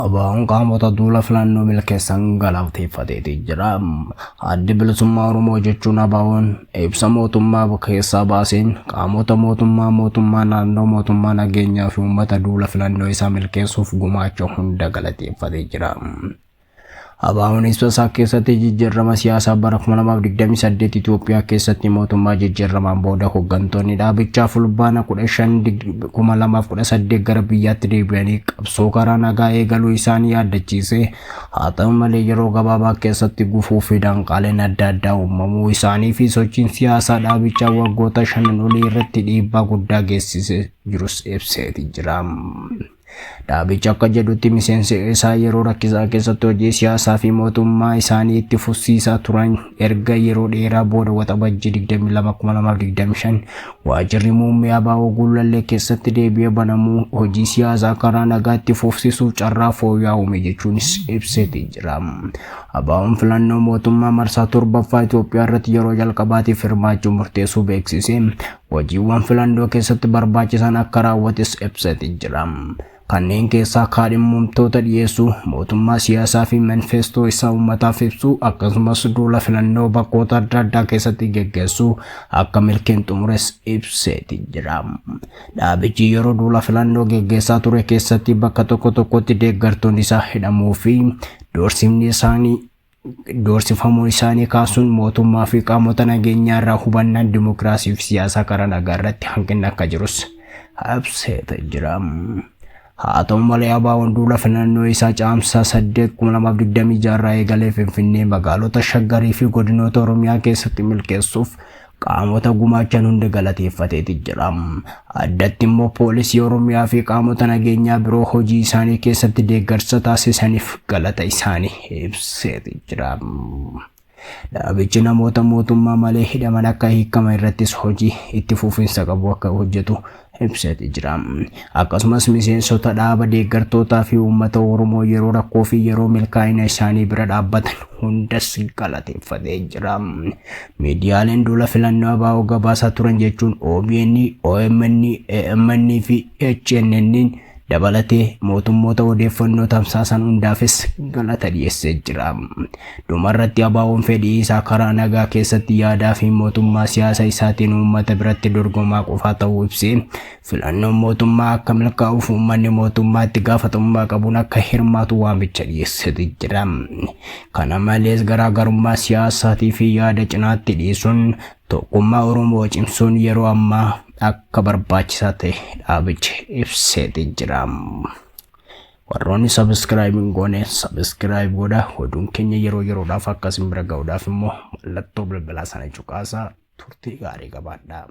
Abaan qaamota duula filannoo milkeessan galateeffateeti jira. Addi bilisummaa Oromoo jechuun abaa'oon ibsa mootummaa keessaa baaseen qaamota mootummaa naannoo mootummaa nageenyaa fi uummata duula filannoo isaa milkeessuuf gumaacha hunda galateeffatee jira. Abaa'oon ibsa isaa keessatti jijjiirama siyaasaa bara 2028 Itoophiyaa keessatti mootummaa jijjiiramaan booda hooggantoonni dhaabichaa fulbaana 15/2018 gara biyyaatti deebi'anii qabsoo karaa nagaa eegaluu isaanii yaadachiise. Haa ta'u malee yeroo gabaabaa keessatti gufuu fi danqaaleen adda addaa uumamuu isaanii fi sochiin siyaasaa dhaabichaa waggoota 5 olii irratti dhiibbaa guddaa geessisee jirus ibseeti jira. Dhaabicha akka jedhutti miseensi isaa yeroo rakkisaa keessatti hojii siyaasaa fi mootummaa isaanii itti fufsiisaa turan erga yeroo dheeraa booda waxabajjii 22/2025 waajjirri muummee abaa'oo Gullallee keessatti deebi'ee banamuu hojii siyaasaa karaa nagaa itti fufsiisuuf carraa fooyya'aa uume jechuunis ibseeti jira. Abaa'oon filannoo mootummaa marsaa 7ffaa Itoophiyaa irratti yeroo jalqabaatiif hirmaachuu murteessuu beeksisee hojiiwwan filannoo keessatti barbaachisan akka raawwates ibseeti jira. Kanneen keessaa kaadhimamtoota dhiyeessuu, mootummaa siyaasaa fi manifestoo isaa uummataaf ibsuu akkasumas duula filannoo bakkoota adda addaa keessatti geggeessuu akka milkeen xumures ibseeti jira. Dhaabichi yeroo duula filannoo geggeessaa ture keessatti bakka tokko tokkotti deeggartoonni isaa hidhamuu fi doorsifamuu isaanii kaasuun mootummaa fi qaamota nageenyaa irraa hubannaan dimokiraasii fi siyaasaa karaa nagaa irratti hanqinni akka jirus ibseeti jira. Haa ta'u malee abaa'oon duula filannoo isaa caamsaa 8/2026 eegalee Finfinnee magaalota Shaggarii fi godinoota Oromiyaa keessatti milkeessuuf qaamota gumaachan hunda galateeffateeti jira. Addatti immoo poolisii Oromiyaa fi qaamota nageenyaa biroo hojii isaanii keessatti deeggarsa taasisaniif galata isaanii ibseeti jira. Dhaabichi namoota mootummaa malee hidhaman akka hiikaman irrattis hojii itti fufiinsa qabu akka hojjetu ibseeti jira. Akkasumas miseensota dhaaba deeggartootaa fi uummata Oromoo yeroo rakkoo fi yeroo milkaa'ina isaanii bira dhaabbatan hundas galateeffatee jira. Miidiyaaleen duula filannoo abaa'oo gabaasaa turan jechuun OBN, OMN, AMN fi HNN dabalatee mootummoota odeeffannoo tamsaasan hundaafis galata dhiyeessee jira. Dhumarratti abaa'oon fedhii isaa karaa nagaa keessatti yaadaa fi mootummaa siyaasa isaatiin uummata biratti dorgomaa qofaa ta'uu ibsee filannoon mootummaa akka milkaa'uuf uummanni mootummaatti gaafatamummaa qabuun akka hirmaatu waamicha dhiyeessee jira. Kana malees garaagarummaa siyaasaatii fi yaada cinaatti dhiisuun tokkummaa Oromoo cimsuun yeroo ammaa akka barbaachisaa ta'e dhaabichi ibseeti jira. Warroonni subscribe goone subscribe godhaa. Oduun keenya yeroo yeroodhaaf akkasiin bira ga'uudhaaf immoo mallattoo bilbilaa sana cuqaasaa turtii gaarii qabaadhaa.